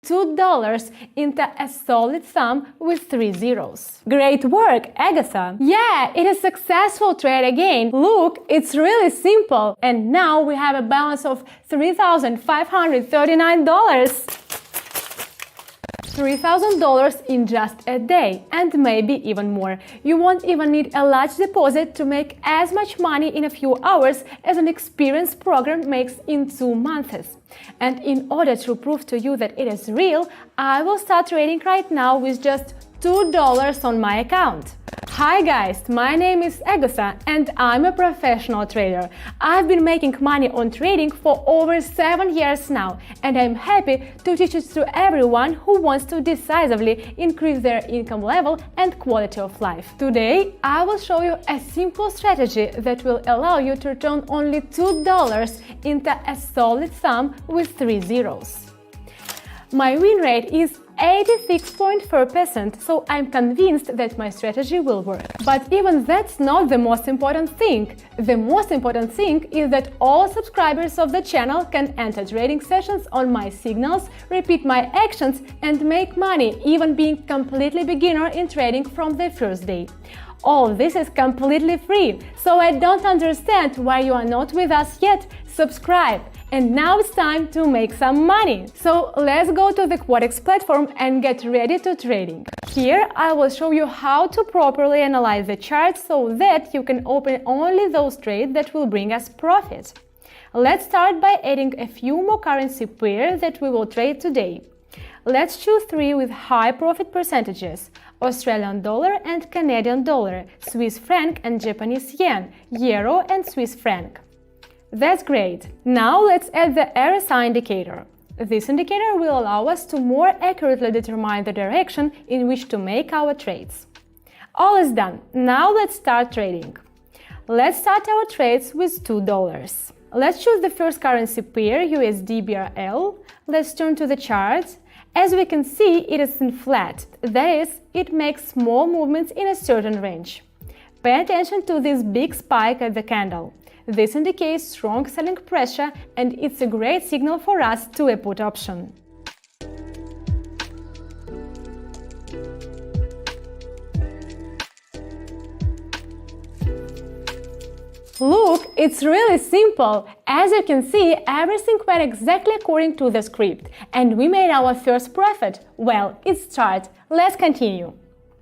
$2 into a solid sum with 3 zeros. Great work, Agatha! Yeah, it is a successful trade again. Look, it's really simple. And now we have a balance of $3,539. $3,000 in just a day, and maybe even more. You won't even need a large deposit to make as much money in a few hours as an experienced program makes in 2 months. And in order to prove to you that it is real, I will start trading right now with just $2 on my account. Hi guys, my name is Agatha and I'm a professional trader. I've been making money on trading for over 7 years now, and I'm happy to teach it to everyone who wants to decisively increase their income level and quality of life. Today, I will show you a simple strategy that will allow you to turn only $2 into a solid sum with 3 zeros. My win rate is 86.4%, so I'm convinced that my strategy will work. But even that's not the most important thing. The most important thing is that all subscribers of the channel can enter trading sessions on my signals, repeat my actions, and make money, even being completely beginner in trading from the first day. All this is completely free, so I don't understand why you are not with us yet. Subscribe! And now it's time to make some money. So let's go to the Quotex platform and get ready to trading. Here I will show you how to properly analyze the chart so that you can open only those trades that will bring us profit. Let's start by adding a few more currency pairs that we will trade today. Let's choose 3 with high profit percentages: Australian dollar and Canadian dollar, Swiss franc and Japanese yen, euro and Swiss franc. That's great. Now let's add the RSI indicator. This indicator will allow us to more accurately determine the direction in which to make our trades. All is done. Now let's start trading. Let's start our trades with $2. Let's choose the first currency pair, USD BRL. Let's turn to the chart. As we can see, it is in flat. That is, it makes small movements in a certain range. Pay attention to this big spike at the candle. This indicates strong selling pressure, and it's a great signal for us to a put option. Look, it's really simple. As you can see, everything went exactly according to the script, and we made our first profit. Well, it's chart. Let's continue.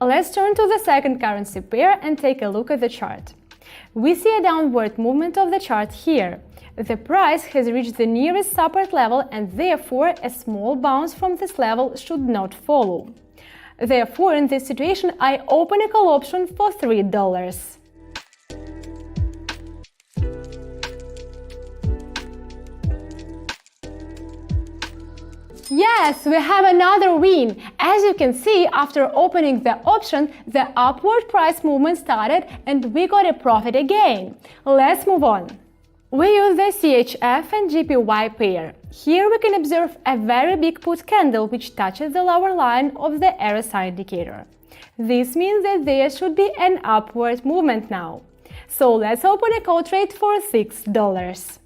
Let's turn to the second currency pair and take a look at the chart. We see a downward movement of the chart here. The price has reached the nearest support level, and therefore a small bounce from this level should not follow. Therefore, in this situation, I open a call option for $3. Yes, we have another win! As you can see, after opening the option, the upward price movement started and we got a profit again. Let's move on. We use the CHF and GPY pair. Here we can observe a very big put candle which touches the lower line of the RSI indicator. This means that there should be an upward movement now. So let's open a call trade for $6.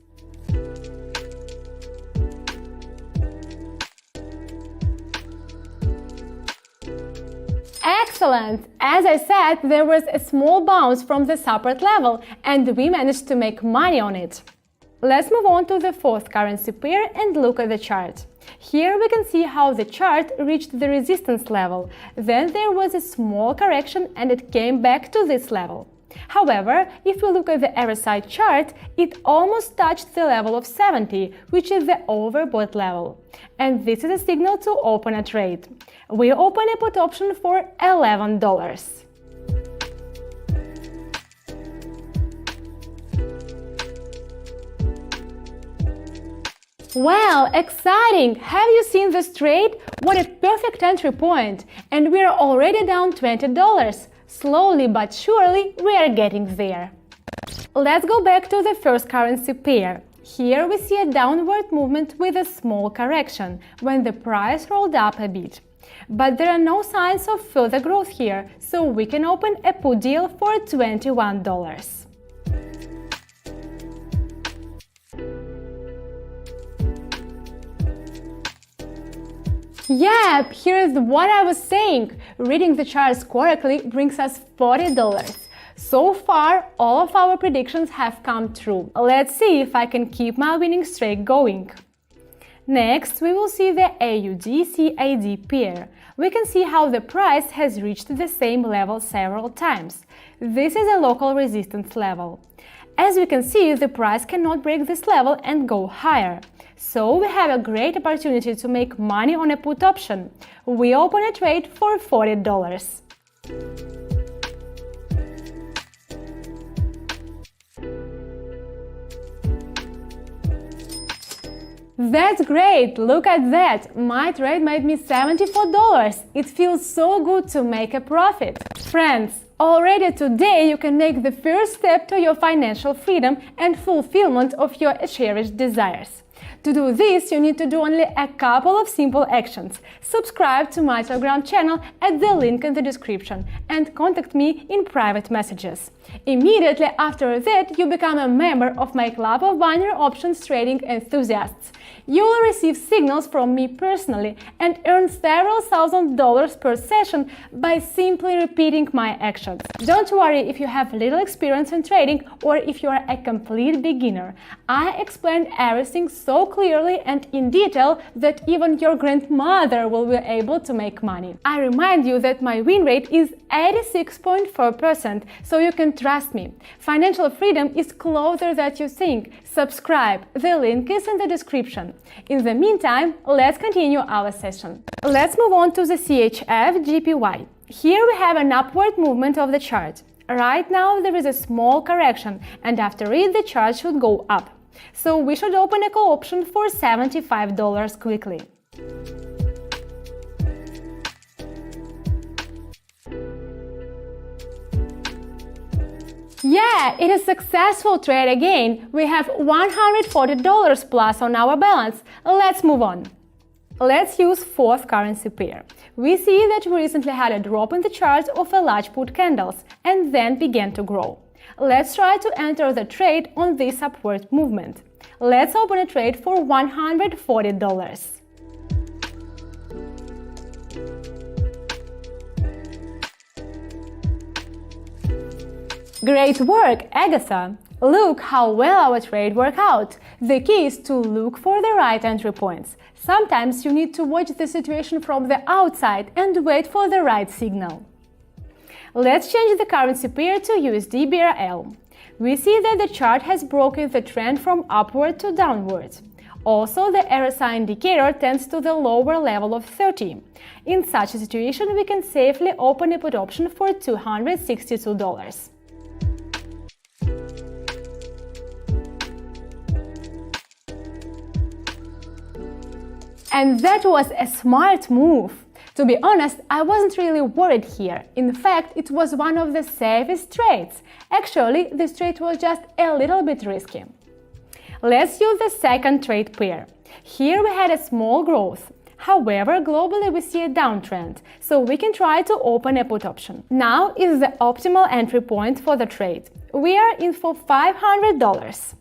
Excellent! As I said, there was a small bounce from the support level and we managed to make money on it. Let's move on to the fourth currency pair and look at the chart. Here we can see how the chart reached the resistance level. Then there was a small correction and it came back to this level. However, if we look at the RSI chart, it almost touched the level of 70, which is the overbought level. And this is a signal to open a trade. We open a put option for $11. Well, exciting! Have you seen this trade? What a perfect entry point! And we're already down $20. Slowly but surely, we are getting there. Let's go back to the first currency pair. Here we see a downward movement with a small correction, when the price rolled up a bit. But there are no signs of further growth here, so we can open a put deal for $21. Yep, here's what I was saying. Reading the charts correctly brings us $40. So far, all of our predictions have come true. Let's see if I can keep my winning streak going. Next, we will see the AUD-CAD pair. We can see how the price has reached the same level several times. This is a local resistance level. As we can see, the price cannot break this level and go higher. So we have a great opportunity to make money on a put option. We open a trade for $40. That's great! Look at that! My trade made me $74. It feels so good to make a profit. Friends, already today you can make the first step to your financial freedom and fulfillment of your cherished desires. To do this, you need to do only a couple of simple actions. Subscribe to my Telegram channel at the link in the description and contact me in private messages. Immediately after that, you become a member of my club of binary options trading enthusiasts. You will receive signals from me personally and earn several $1,000s per session by simply repeating my actions. Don't worry if you have little experience in trading or if you are a complete beginner. I explained everything so clearly and in detail that even your grandmother will be able to make money. I remind you that my win rate is 86.4%, so you can trust me. Financial freedom is closer than you think. Subscribe. The link is in the description. In the meantime, let's continue our session. Let's move on to the CHF-JPY. Here we have an upward movement of the chart. Right now there is a small correction, and after it the chart should go up. So we should open a call option for $75 quickly. Yeah, it is a successful trade again. We have $140 plus on our balance. Let's move on. Let's use fourth currency pair. We see that we recently had a drop in the chart of a large put candles and then began to grow. Let's try to enter the trade on this upward movement. Let's open a trade for $140. Great work, Agatha! Look how well our trade worked out. The key is to look for the right entry points. Sometimes you need to watch the situation from the outside and wait for the right signal. Let's change the currency pair to USD BRL. We see that the chart has broken the trend from upward to downward. Also, the RSI indicator tends to the lower level of 30. In such a situation, we can safely open a put option for $262. And that was a smart move. To be honest, I wasn't really worried here. In fact, it was one of the safest trades. Actually, this trade was just a little bit risky. Let's use the second trade pair. Here we had a small growth. However, globally we see a downtrend, so we can try to open a put option. Now is the optimal entry point for the trade. We are in for $500.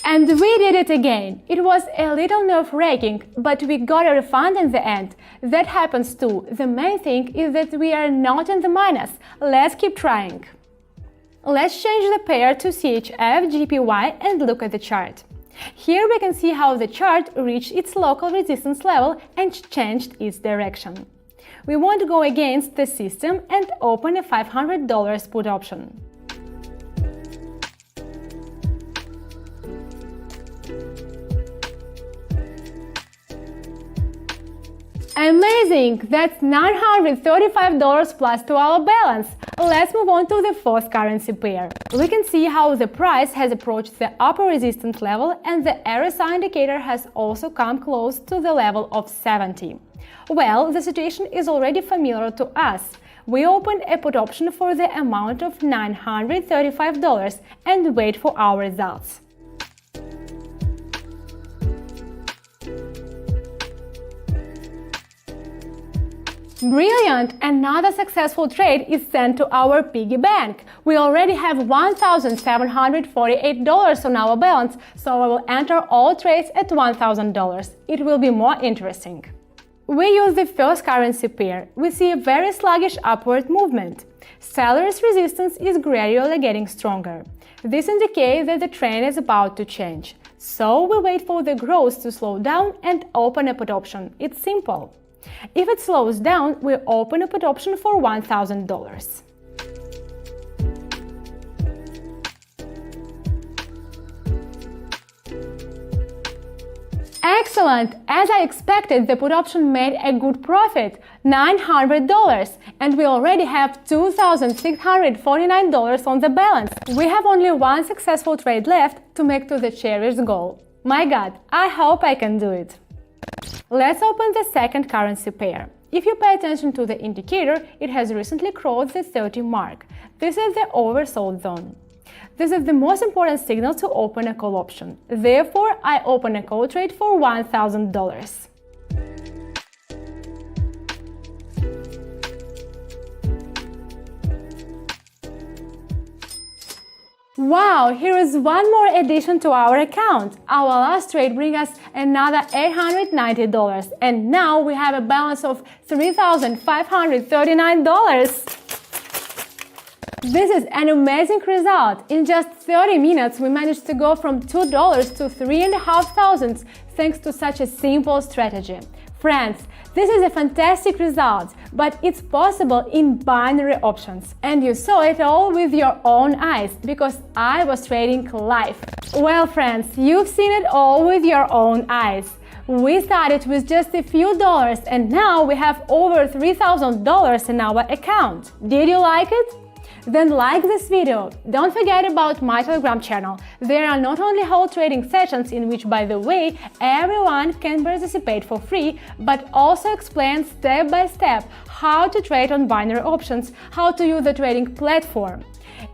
And we did it again. It was a little nerve-wracking, but we got a refund in the end. That happens too. The main thing is that we are not in the minus. Let's keep trying. Let's change the pair to CHF-JPY and look at the chart. Here we can see how the chart reached its local resistance level and changed its direction. We want to go against the system and open a $500 put option. Amazing! That's $935 plus to our balance. Let's move on to the fourth currency pair. We can see how the price has approached the upper resistance level and the RSI indicator has also come close to the level of 70. Well, the situation is already familiar to us. We opened a put option for the amount of $935 and wait for our results. Brilliant! Another successful trade is sent to our piggy bank. We already have $1,748 on our balance, so I will enter all trades at $1,000. It will be more interesting. We use the first currency pair. We see a very sluggish upward movement. Seller's resistance is gradually getting stronger. This indicates that the trend is about to change. So we wait for the growth to slow down and open a put option. It's simple. If it slows down, we open a put option for $1,000. Excellent! As I expected, the put option made a good profit, $900, and we already have $2,649 on the balance. We have only one successful trade left to make to the cherished goal. My God, I hope I can do it. Let's open the second currency pair. If you pay attention to the indicator, it has recently crossed the 30 mark. This is the oversold zone. This is the most important signal to open a call option. Therefore, I open a call trade for $1,000. Wow, here is one more addition to our account. Our last trade brings us another $890, and now we have a balance of $3,539. This is an amazing result. In just 30 minutes, we managed to go from $2 to $3,500 thanks to such a simple strategy. Friends, this is a fantastic result, but it's possible in binary options. And you saw it all with your own eyes, because I was trading live. Well, friends, you've seen it all with your own eyes. We started with just a few dollars, and now we have over $3,000 in our account. Did you like it? Then like this video. Don't forget about my Telegram channel. There are not only whole trading sessions in which, by the way, everyone can participate for free, but also explain step by step how to trade on binary options, how to use the trading platform.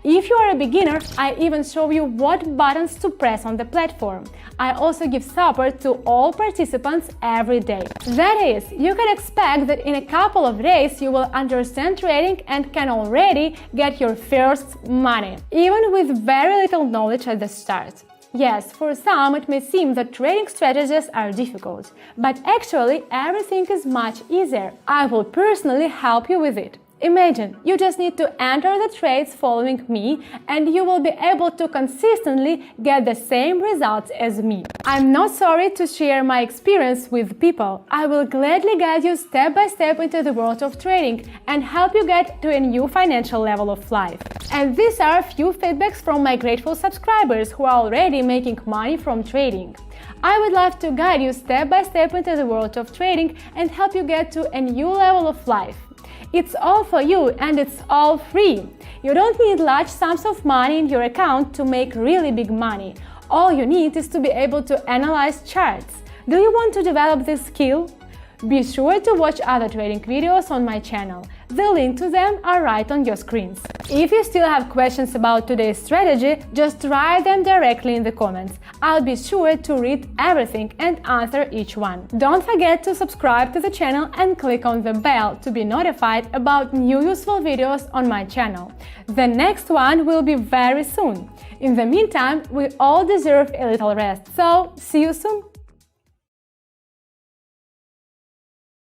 If you are a beginner, I even show you what buttons to press on the platform. I also give support to all participants every day. That is, you can expect that in a couple of days you will understand trading and can already get your first money, even with very little knowledge at the start. Yes, for some it may seem that trading strategies are difficult, but actually everything is much easier. I will personally help you with it. Imagine, you just need to enter the trades following me and you will be able to consistently get the same results as me. I'm not sorry to share my experience with people. I will gladly guide you step by step into the world of trading and help you get to a new financial level of life. And these are a few feedbacks from my grateful subscribers who are already making money from trading. I would love to guide you step by step into the world of trading and help you get to a new level of life. It's all for you and it's all free. You don't need large sums of money in your account to make really big money. All you need is to be able to analyze charts. Do you want to develop this skill? Be sure to watch other trading videos on my channel. The link to them are right on your screens. If you still have questions about today's strategy, just write them directly in the comments. I'll be sure to read everything and answer each one. Don't forget to subscribe to the channel and click on the bell to be notified about new useful videos on my channel. The next one will be very soon. In the meantime, we all deserve a little rest, so see you soon!